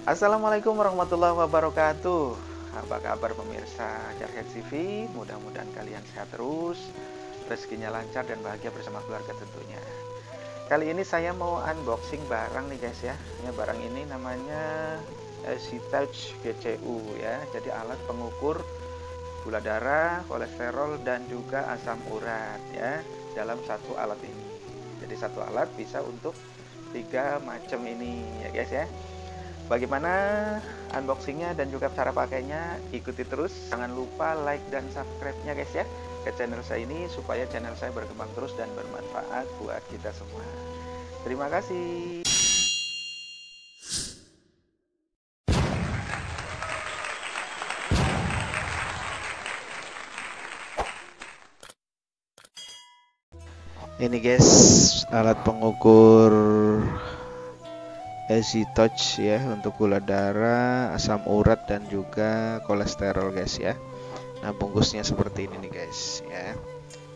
Assalamualaikum warahmatullahi wabarakatuh. Apa kabar pemirsa Jarhead TV? Mudah-mudahan kalian sehat terus, rezekinya lancar dan bahagia bersama keluarga tentunya. Kali ini saya mau unboxing barang nih guys ya. Barang ini namanya EasyTouch GCU ya. Jadi alat pengukur gula darah, kolesterol dan juga asam urat ya dalam satu alat ini. Jadi satu alat bisa untuk 3 macam ini ya guys ya. Bagaimana unboxingnya dan juga cara pakainya, ikuti terus. Jangan lupa like dan subscribe-nya guys ya ke channel saya ini, supaya channel saya berkembang terus dan bermanfaat buat kita semua. Terima kasih. Ini guys, alat pengukur EasyTouch ya, untuk gula darah, asam urat dan juga kolesterol guys ya. Nah, bungkusnya seperti ini nih guys ya.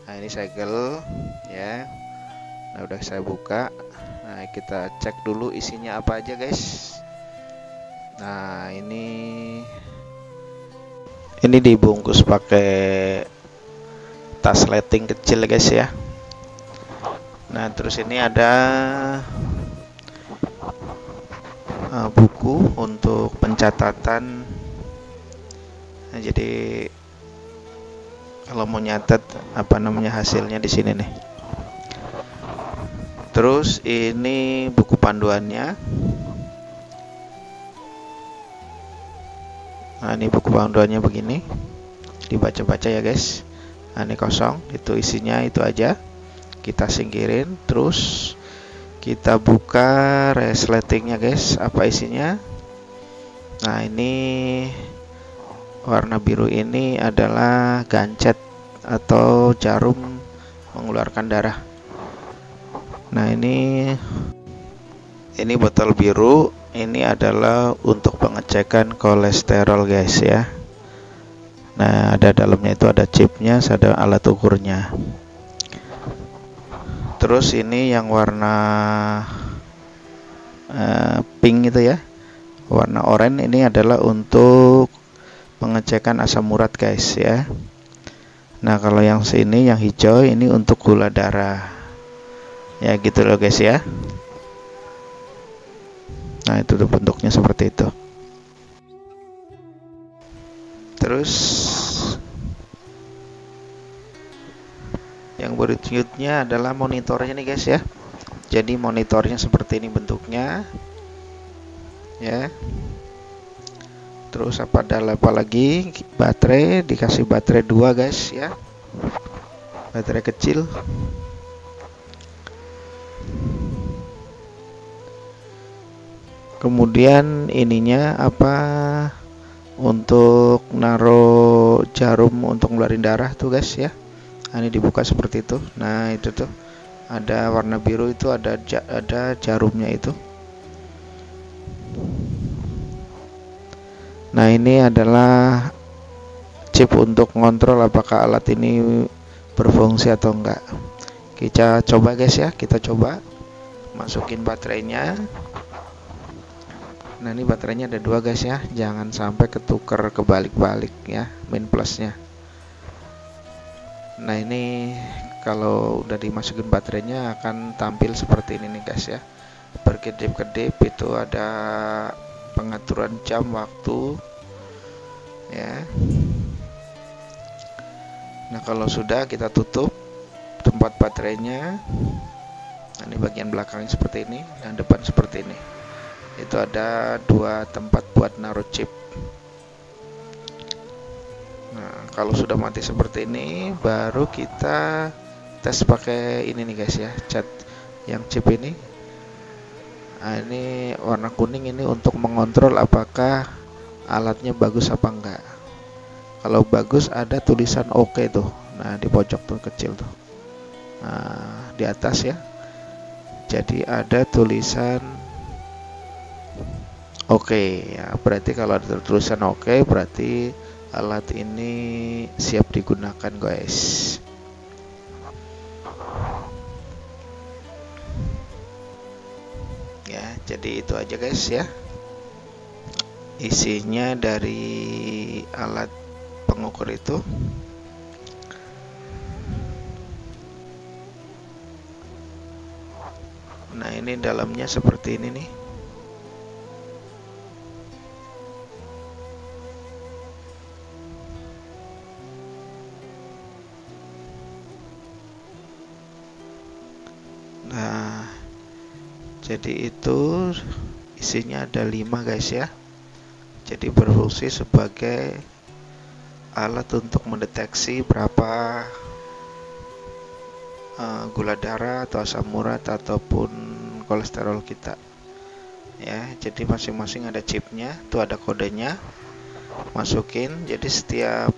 Nah, ini segel ya. Nah, udah saya buka. Nah, kita cek dulu isinya apa aja guys. Nah, ini dibungkus pakai tas lighting kecil guys ya. Nah, terus ini ada buku untuk pencatatan. Nah, jadi kalau mau nyatet hasilnya di sini nih. Terus ini buku panduannya. Nah, ini buku panduannya begini, dibaca-baca ya guys. Nah, ini kosong, itu isinya itu aja. Kita singkirin, terus kita buka resletingnya guys, apa isinya. Nah, ini warna biru ini adalah gancet atau jarum mengeluarkan darah. Nah, ini botol biru, ini adalah untuk pengecekan kolesterol guys ya. Nah, ada dalamnya itu ada chipnya, ada alat ukurnya. Terus ini yang warna pink itu ya, warna oranye, ini adalah untuk pengecekan asam urat guys ya. Nah, kalau yang sini yang hijau ini untuk gula darah ya, gitu loh guys ya. Nah, itu tuh bentuknya seperti itu. Terus yang berikutnya adalah monitornya nih guys ya. Jadi monitornya seperti ini bentuknya ya. Terus apa lagi, baterai, dikasih baterai 2 guys ya, baterai kecil. Kemudian ininya apa, untuk naruh jarum untuk ngeluarin darah tuh guys ya. Nah, ini dibuka seperti itu. Nah, itu tuh ada warna biru, itu ada jarumnya itu. Nah, ini adalah chip untuk ngontrol apakah alat ini berfungsi atau enggak. Kita coba guys ya, kita coba masukin baterainya. Nah, ini baterainya ada 2 guys ya, jangan sampai ketuker kebalik-balik ya, min plusnya. Nah, ini kalau udah dimasukin baterainya akan tampil seperti ini nih guys ya, berkedip-kedip. Itu ada pengaturan jam waktu ya. Nah, kalau sudah kita tutup tempat baterainya. Nah, ini bagian belakangnya seperti ini, dan depan seperti ini. Itu ada 2 tempat buat naruh chip. Nah, kalau sudah mati seperti ini, baru kita tes pakai ini nih guys ya, cat yang chip ini. Nah, ini warna kuning, ini untuk mengontrol apakah alatnya bagus apa enggak. Kalau bagus ada tulisan OK tuh. Nah, di pojok tuh kecil tuh. Nah, di atas ya. Jadi ada tulisan OK ya, berarti kalau ada tulisan OK berarti alat ini siap digunakan guys. Ya, jadi itu aja guys ya. isinya dari alat pengukur itu. Nah, ini dalamnya seperti ini nih. Nah, jadi itu isinya ada 5 guys ya. Jadi berfungsi sebagai alat untuk mendeteksi berapa gula darah atau asam urat ataupun kolesterol kita ya. Jadi masing-masing ada chipnya, tuh ada kodenya, masukin. Jadi setiap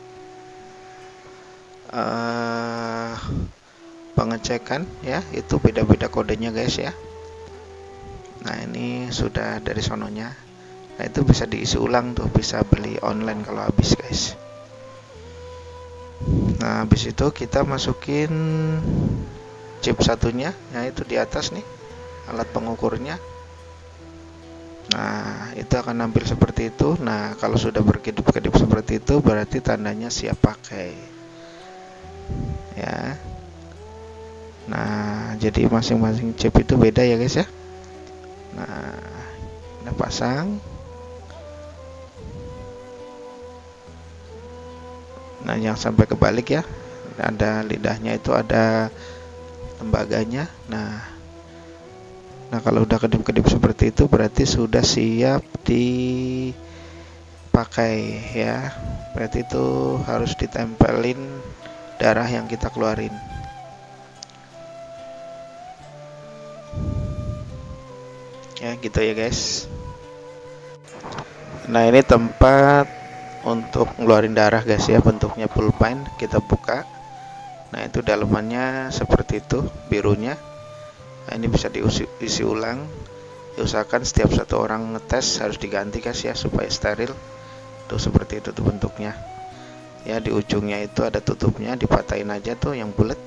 pengecekan ya itu beda-beda kodenya guys ya. Nah, ini sudah dari sononya. Nah, itu bisa diisi ulang tuh, bisa beli online kalau habis guys. Nah, habis itu kita masukin chip satunya, nah itu di atas nih alat pengukurnya. Nah, itu akan nampil seperti itu. Nah, kalau sudah berkedip-kedip seperti itu berarti tandanya siap pakai ya. Nah, jadi masing-masing chip itu beda ya guys ya. Nah, kita pasang. Nah, yang sampai kebalik ya, ada lidahnya itu ada tembaganya. Nah, kalau udah kedip-kedip seperti itu berarti sudah siap dipakai ya. Berarti itu harus ditempelin darah yang kita keluarin ya, gitu ya guys. Nah, ini tempat untuk ngeluarin darah guys ya, bentuknya pulpen. Kita buka. Nah, itu dalamannya seperti itu, birunya. Nah, ini bisa diisi ulang. Diusahakan setiap satu orang ngetes harus diganti guys ya, supaya steril. Tuh seperti itu tuh bentuknya ya. Di ujungnya itu ada tutupnya, dipatahin aja tuh yang bulat.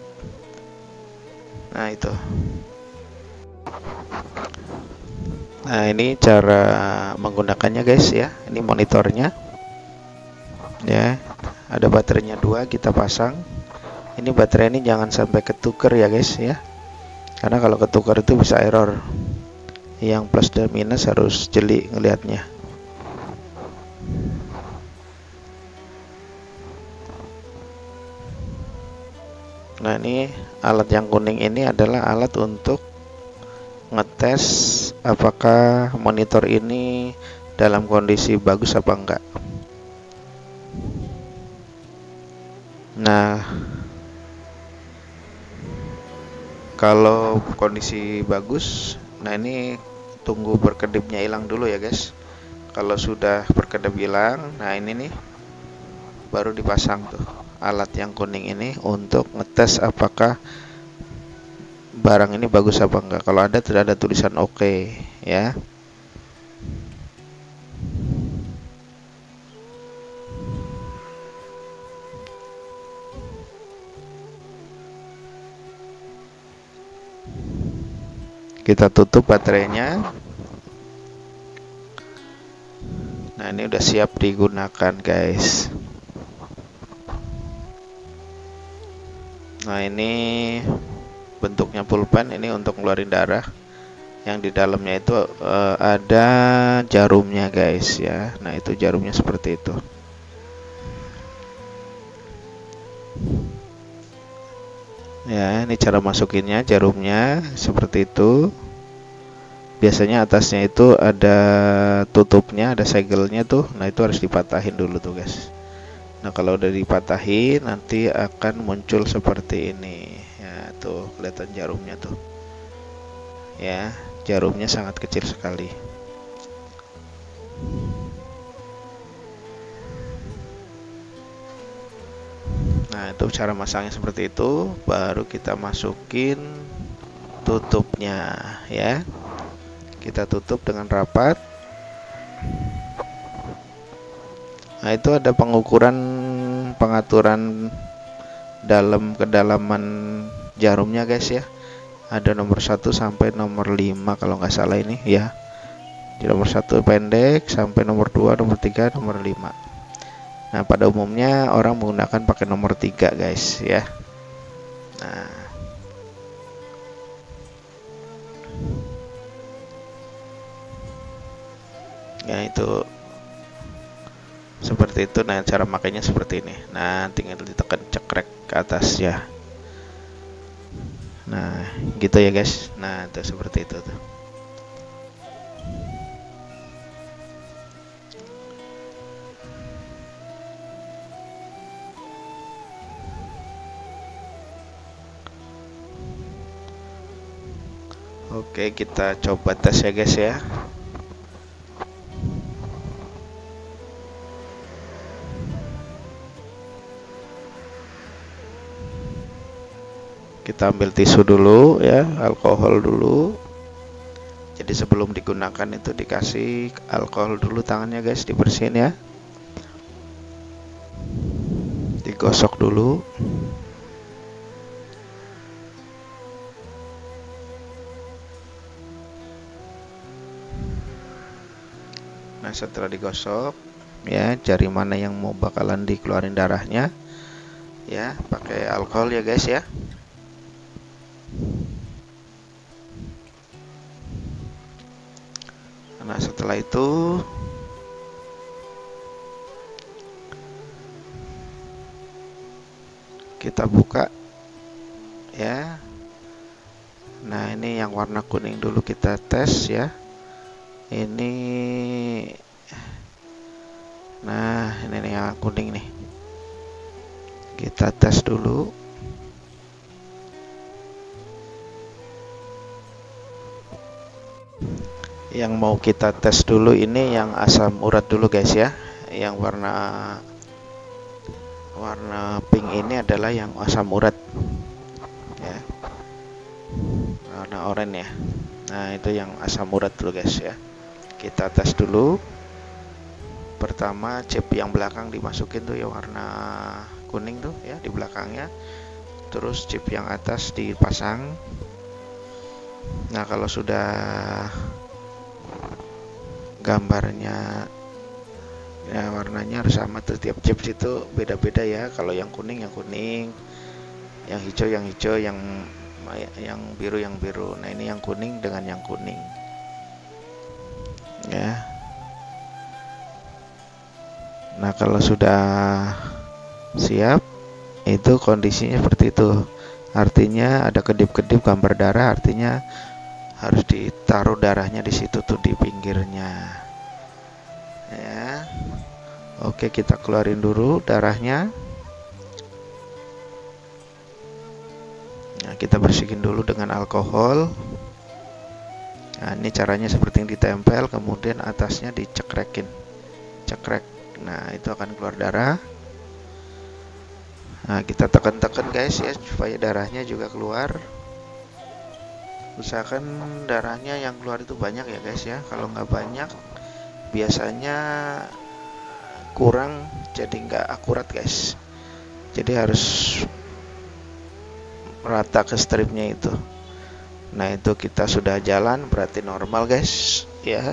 Nah, itu. Nah, ini cara menggunakannya guys ya. Ini monitornya ya, ada baterainya 2, kita pasang. Ini baterai ini jangan sampai ketuker ya guys ya, karena kalau ketuker itu bisa error. Yang plus dan minus harus jeli ngelihatnya. Nah, ini alat yang kuning ini adalah alat untuk ngetes apakah monitor ini dalam kondisi bagus apa enggak. Nah, kalau kondisi bagus, nah ini tunggu berkedipnya hilang dulu ya guys. Kalau sudah berkedip hilang, nah ini nih baru dipasang tuh alat yang kuning ini untuk ngetes apakah barang ini bagus apa enggak. Kalau ada, tidak ada tulisan oke ya. Kita tutup baterainya. Nah, ini udah siap digunakan guys. Nah, ini bentuknya pulpen, ini untuk ngeluarin darah. Yang di dalamnya itu ada jarumnya guys ya. Nah, itu jarumnya seperti itu. Ya, ini cara masukinnya, jarumnya seperti itu. Biasanya atasnya itu ada tutupnya, ada segelnya tuh. Nah, itu harus dipatahin dulu tuh guys. Nah, kalau udah dipatahin nanti akan muncul seperti ini. Ya, tuh kelihatan jarumnya tuh. Ya, jarumnya sangat kecil sekali. Nah, itu cara masangnya seperti itu. Baru kita masukin tutupnya ya. Kita tutup dengan rapat. Nah, itu ada pengaturan dalam kedalaman jarumnya guys ya. Ada nomor 1 sampai nomor 5 kalau nggak salah ini ya. Di nomor 1 pendek sampai nomor 2, nomor 3, nomor 5. Nah, pada umumnya orang menggunakan pakai nomor 3 guys ya. Nah, ya itu seperti itu. Nah, cara makainya seperti ini. Nah, tinggal ditekan cekrek ke atas ya. Nah, gitu ya guys. Nah, itu seperti itu tuh. Oke, kita coba tes ya guys ya. Kita ambil tisu dulu ya, alkohol dulu. Jadi sebelum digunakan itu dikasih alkohol dulu tangannya guys, dibersihin ya. Digosok dulu. Nah, setelah digosok ya, jari mana yang mau bakalan dikeluarin darahnya ya, pakai alkohol ya guys ya. Nah, setelah itu kita buka ya. Nah, ini yang warna kuning dulu kita tes ya. Ini, nah ini nih yang kuning nih, kita tes dulu. Yang mau kita tes dulu ini yang asam urat dulu guys ya. Yang warna pink ini adalah yang asam urat ya, warna oranye ya. Nah, itu yang asam urat dulu guys ya. Kita tes dulu. Pertama chip yang belakang dimasukin tuh ya, warna kuning tuh ya di belakangnya. Terus chip yang atas dipasang. Nah, kalau sudah gambarnya ya, warnanya harus sama tuh, tiap chip itu beda-beda ya. Kalau yang kuning, yang hijau, yang biru, yang biru. Nah, ini yang kuning dengan yang kuning ya. Nah, kalau sudah siap, itu kondisinya seperti itu. Artinya ada kedip-kedip gambar darah, artinya harus ditaruh darahnya di situ tuh, di pinggirnya ya. Oke, kita keluarin dulu darahnya. Nah, kita bersihin dulu dengan alkohol. Nah, ini caranya seperti yang ditempel, kemudian atasnya dicekrekin, cekrek. Nah, itu akan keluar darah. Nah, kita tekan-tekan guys ya, supaya darahnya juga keluar. Usahakan darahnya yang keluar itu banyak ya guys ya. Kalau nggak banyak, biasanya kurang, jadi nggak akurat guys. Jadi harus rata ke stripnya itu. Nah, itu kita sudah jalan, berarti normal guys ya.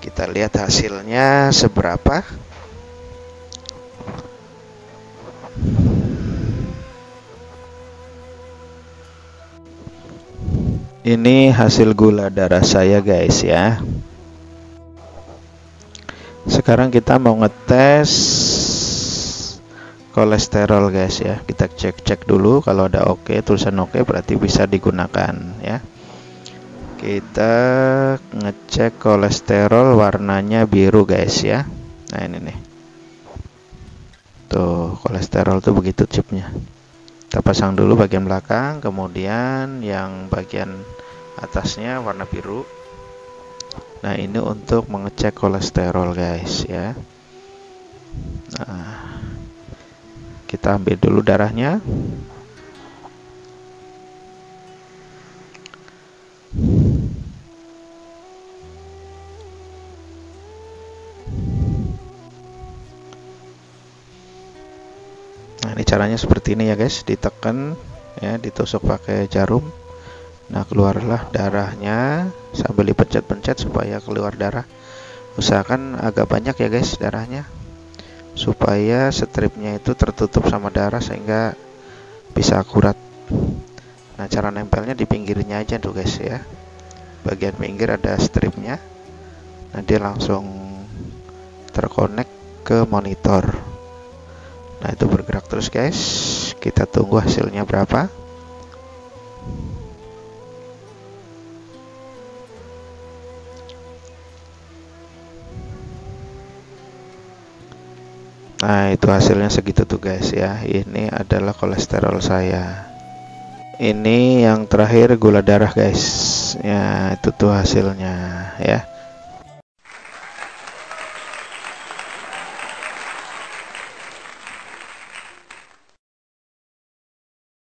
Kita lihat hasilnya seberapa. Ini hasil gula darah saya guys ya. Sekarang kita mau ngetes kolesterol guys ya. Kita cek dulu, kalau ada oke, tulisan oke, berarti bisa digunakan ya. Kita ngecek kolesterol, warnanya biru guys ya. Nah, ini nih tuh, kolesterol tuh begitu chipnya. Kita pasang dulu bagian belakang, kemudian yang bagian atasnya warna biru. Nah, ini untuk mengecek kolesterol guys ya. Nah, kita ambil dulu darahnya. Nah, ini caranya seperti ini ya guys, ditekan ya, ditusuk pakai jarum. Nah, keluarlah darahnya sambil dipencet-pencet supaya keluar darah. Usahakan agak banyak ya guys darahnya, supaya stripnya itu tertutup sama darah sehingga bisa akurat. Nah, cara nempelnya di pinggirnya aja tuh guys ya. Bagian pinggir ada stripnya. Nah, dia langsung terkonek ke monitor. Nah, itu bergerak terus guys. Kita tunggu hasilnya berapa. Nah, itu hasilnya segitu tuh guys ya. Ini adalah kolesterol saya. Ini yang terakhir gula darah guys. Ya, itu tuh hasilnya ya.